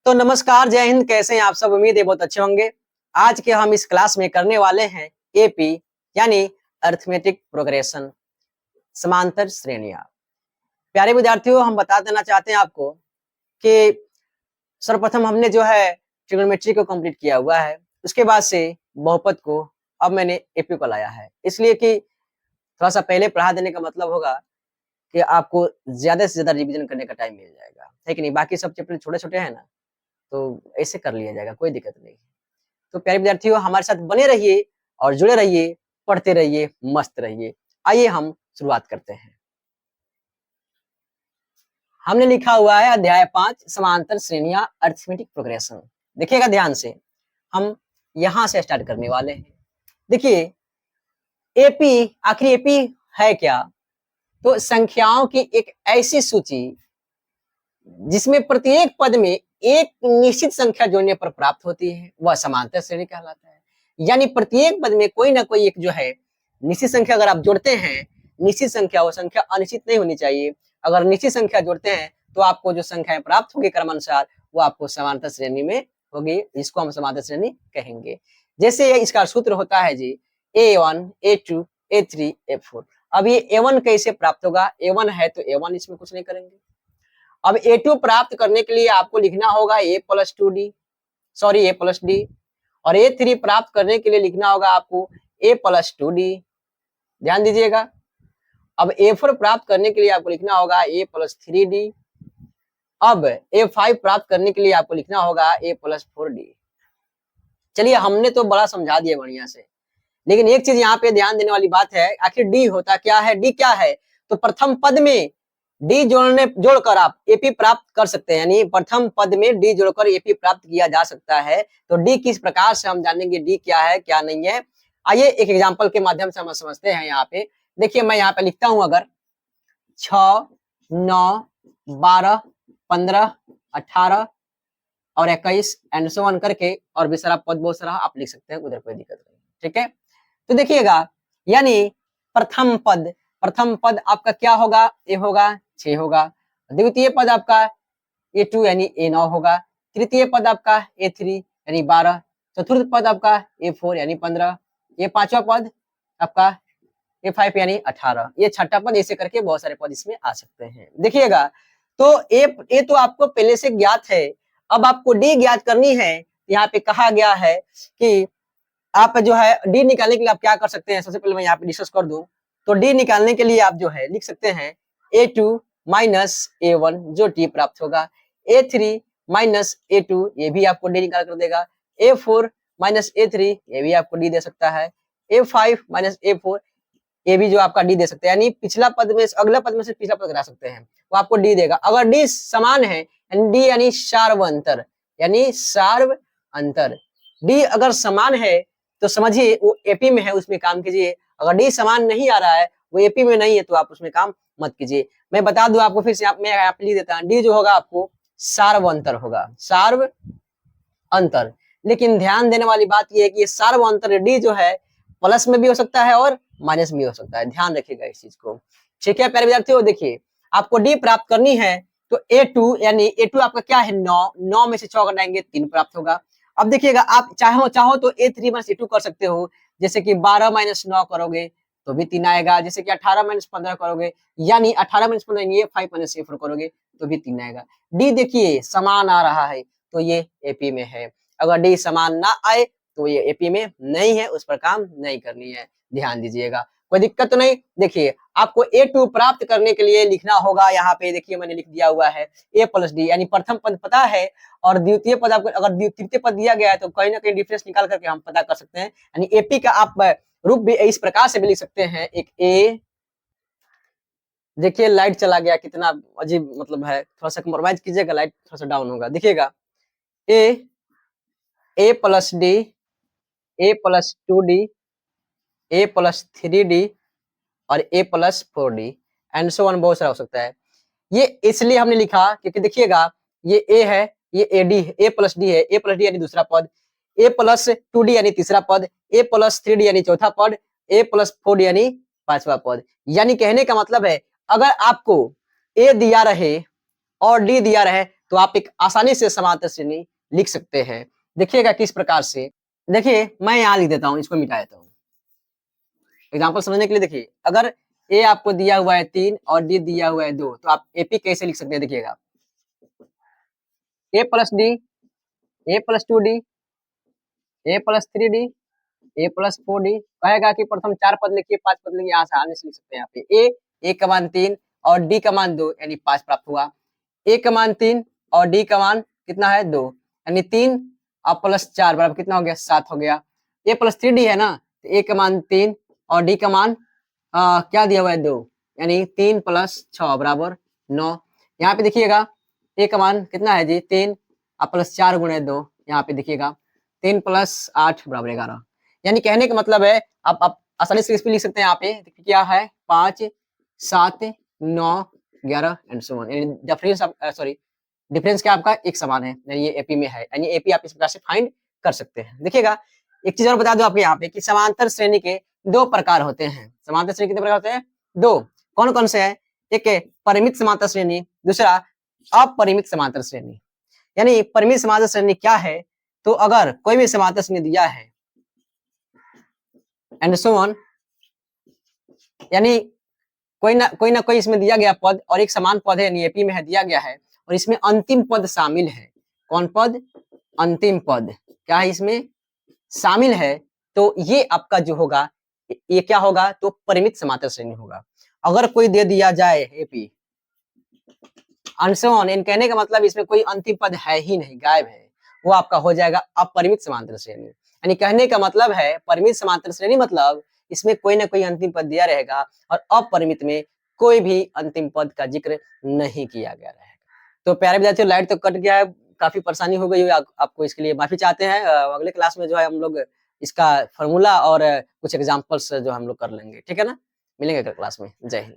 तो नमस्कार, जय हिंद। कैसे हैं आप सब? उम्मीद है बहुत अच्छे होंगे। आज के हम इस क्लास में करने वाले हैं एपी यानी अरिथमेटिक प्रोग्रेशन, समांतर श्रेणियां। प्यारे विद्यार्थियों, हम बता देना चाहते हैं आपको कि सर्वप्रथम हमने जो है ट्रिग्नोमेट्री को कंप्लीट किया हुआ है। उसके बाद से बहुपद को अब मैंने एपी को लाया है, इसलिए कि थोड़ा सा पहले पढ़ा देने का मतलब होगा कि आपको ज्यादा से ज्यादा रिवीजन करने का टाइम मिल जाएगा, है कि नहीं। बाकी सब चैप्टर छोटे छोटे हैं ना, तो ऐसे कर लिया जाएगा, कोई दिक्कत नहीं। तो प्यारे विद्यार्थियों, हमारे साथ बने रहिए और जुड़े रहिए, पढ़ते रहिए, मस्त रहिए। आइए हम शुरुआत करते हैं। हमने लिखा हुआ है अध्याय 5 समांतर श्रेणियां अरिथमेटिक प्रोग्रेशन। देखिएगा ध्यान से, हम यहां से स्टार्ट करने वाले हैं। देखिए एपी, आखिर एपी है क्या? तो संख्याओं की एक ऐसी सूची जिसमें प्रत्येक पद में एक निश्चित संख्या जोड़ने पर प्राप्त होती है, वह समांतर श्रेणी कहलाता है। यानी प्रत्येक पद में कोई ना कोई एक जो है निश्चित संख्या अगर आप जोड़ते हैं, निश्चित संख्या, वो संख्या अनिश्चित नहीं होनी चाहिए। अगर निश्चित संख्या जोड़ते हैं तो आपको जो संख्याएं प्राप्त होगी क्रमानुसार, वो आपको समांतर श्रेणी में होगी, जिसको हम समांतर श्रेणी कहेंगे। जैसे इसका सूत्र होता है जी A1, A2, A3, A4। अब ये A1 कैसे प्राप्त होगा? A1 है तो A1, इसमें कुछ नहीं करेंगे। अब A2 प्राप्त करने के लिए आपको लिखना होगा A plus 2D, sorry A plus D। और A3 प्राप्त करने के लिए लिखना होगा आपको A प्लस 2D, ध्यान दीजिएगा। अब A4 प्राप्त करने के लिए आपको लिखना होगा A प्लस 3D। अब A5 प्राप्त करने के लिए आपको लिखना होगा A प्लस 4D। चलिए, हमने तो बड़ा समझा दिया बढ़िया से, लेकिन एक चीज यहाँ पे ध्यान देने वाली बात है, आखिर डी होता क्या है? डी क्या है? तो प्रथम पद में डी जोड़कर आप एपी प्राप्त कर सकते हैं, यानी प्रथम पद में डी जोड़कर एपी प्राप्त किया जा सकता है। तो डी किस प्रकार से हम जानेंगे डी क्या है क्या नहीं है? आइए एक एग्जांपल के माध्यम से हम समझते हैं। यहाँ पे देखिए, मैं यहाँ पे लिखता हूं, अगर 6, 9, 12, 15, 18 और 21 एंड सो ऑन करके, और भी सारा पद बहुत सारा आप लिख सकते हैं, उधर कोई दिक्कत नहीं, ठीक है। तो देखिएगा, यानी प्रथम पद आपका क्या होगा? ए होगा, 6 होगा। द्वितीय पद आपका A2 यानी A9 होगा। तृतीय पद आपका A3 यानी 12। चतुर्थ पद आपका A4 यानी 15। ये पांचवा पद आपका A5 यानी 18। ये छठा पद, ऐसे करके बहुत सारे पद इसमें आ सकते हैं। देखिएगा, तो ए तो आपको पहले से ज्ञात है। अब आपको डी ज्ञात करनी है। यहाँ पे कहा गया है कि आप जो है डी निकालने के लिए आप क्या कर सकते हैं। सबसे पहले मैं यहाँ पे डिस्कस कर दूं, तो डी निकालने के लिए आप जो है लिख सकते हैं A2 माइनस A1, जो डी प्राप्त होगा। A3 माइनस A2, ये भी आपको डी निकाल कर देगा। A4 माइनस A3, ये भी आपको डी दे सकता है। A5 माइनस A4, ये भी जो आपका डी दे सकते हैं। यानी पिछला पद में अगला पद में से पिछला पद घटा सकते हैं, वो आपको डी देगा। अगर डी समान है, डी यानी सार्व अंतर, यानी सार्व अंतर। डी अगर समान है तो समझिए वो एपी में है, उसमें काम कीजिए। अगर डी समान नहीं आ रहा है, वो एपी में नहीं है, तो आप उसमें काम मत कीजिए। मैं बता दूं आपको फिर से, मैं यहाँ पे लिख देता हूं, डी जो होगा आपको सार्व अंतर होगा, सार्व अंतर। लेकिन ध्यान देने वाली बात यह है कि ये सार्व अंतर डी जो है प्लस में भी हो सकता है और माइनस में हो सकता है, ध्यान रखिएगा इस चीज को, ठीक है प्यारे विद्यार्थियों। देखिए, आपको डी प्राप्त करनी है तो A2 यानी A2 आपका क्या है? 9 में से 6 घटाएंगे 3 प्राप्त होगा। अब देखिएगा, आप चाहो तो A3 माइनस A2 कर सकते हो। जैसे कि 12 माइनस 9 करोगे तो भी 3 आएगा। जैसे कि 18 माइनस 15 करोगे, यानी 18 माइनस 15 ये 5 माइनस A4 करोगे तो भी 3 आएगा। डी देखिए समान आ रहा है तो ये एपी में है। अगर डी समान ना आए तो ये एपी में नहीं है, उस पर काम नहीं करनी है, ध्यान दीजिएगा। कोई दिक्कत तो नहीं। देखिए, आपको A2 प्राप्त करने के लिए लिखना होगा, यहाँ पे देखिए मैंने लिख दिया हुआ है A प्लस डी, यानी प्रथम पद पता है और द्वितीय पद आपको, अगर तृतीय पद दिया गया है तो कहीं ना कहीं डिफरेंस निकाल करके हम पता कर सकते हैं। यानी एपी का आप रूप भी इस प्रकार से भी लिख सकते हैं, एक ए। देखिए लाइट चला गया, कितना अजीब मतलब है, थोड़ा सा कंप्रोमाइज कीजिएगा, लाइट थोड़ा सा डाउन होगा। देखिएगा, A plus D, A plus 2D, A plus 3D और A plus 4D and so on, बहुत सारा हो सकता है। ये इसलिए हमने लिखा क्योंकि देखिएगा, ये A है, ये AD, A प्लस डी है। A प्लस डी यानी दूसरा पद, A प्लस 2D यानी तीसरा पद, A प्लस 3D यानी चौथा पद, A प्लस 4D यानी पांचवा पद। यानी कहने का मतलब है, अगर आपको A दिया रहे और D दिया रहे तो आप एक आसानी से समांतर श्रेणी लिख सकते हैं। देखिएगा किस प्रकार से, देखिए मैं यहाँ लिख देता हूँ, इसको मिटा देता हूँ। एग्जाम्पल समझने के लिए देखिए, अगर ए आपको दिया हुआ है 3 और डी दिया हुआ है 2, तो आप एपी कैसे लिख सकते हैं? देखिएगा A plus D, A plus 2 D, A plus 3 D, A plus 4 D. कहेगा कि प्रथम 4 पद लिखिए, 5 पद लिखिए, आसानी से लिख सकते हैं यहाँ पे। ए का मान 3 और डी का मान 2 यानी 5 प्राप्त हुआ। ए का मान 3 और डी का मान कितना है? 2 यानी 3 और प्लस 4 बराबर कितना हो गया? 7 हो गया। ए प्लस 3 डी है ना, तो ए का मान 3 और डी का मान क्या दिया हुआ है? 2 यानी 3 प्लस 6 बराबर 9। यहाँ पे देखिएगा ए का मान कितना है जी? 3 और प्लस 4 गुणे 2, यहाँ पे देखिएगा 3 प्लस 8 बराबर 11। यानी कहने का मतलब है आप आसानी से इसमें लिख सकते हैं। यहाँ पे क्या है? 5 7 9 11 एंड सो ऑन। यानी डिफरेंस क्या आपका एक समान है, यानी ये एपी में है, यानी एपी आप इस प्रकार से फाइंड कर सकते हैं। देखिएगा एक चीज और बता दो आपके यहाँ पे कि समांतर श्रेणी के 2 प्रकार होते हैं। समांतर श्रेणी कितने प्रकार होते हैं? 2। कौन कौन से हैं? एक है परिमित समांतर श्रेणी, दूसरा अपरिमित समांतर श्रेणी। यानी परिमित समांतर श्रेणी क्या है? तो अगर कोई भी समांतर श्रेणी दिया है एंड सो ऑन, यानी कोई ना कोई इसमें दिया गया पद और एक समान पद है, यानी एपी में है, दिया गया है और इसमें अंतिम पद शामिल है। कौन पद? अंतिम पद क्या है इसमें शामिल है, तो ये आपका जो होगा ये क्या होगा? तो परिमित समांतर श्रेणी होगा। अगर कोई दे दिया जाए एपी एंड सो ऑन, इन कहने का मतलब इसमें कोई अंतिम पद है ही नहीं, गायब है, वो आपका हो जाएगा अपरिमित समांतर श्रेणी। यानी कहने का मतलब है परिमित समांतर श्रेणी मतलब इसमें कोई ना कोई अंतिम पद दिया रहेगा और अपरिमित में कोई भी अंतिम पद का जिक्र नहीं किया गया रहेगा। तो प्यारे विद्यार्थियों, लाइट तो कट गया है, काफी परेशानी हो गई है आपको, इसके लिए माफी चाहते हैं। अगले क्लास में जो है हम लोग इसका फॉर्मूला और कुछ एग्जाम्पल्स जो हम लोग कर लेंगे, ठीक है ना? मिलेंगे अगले क्लास में। जय हिंद।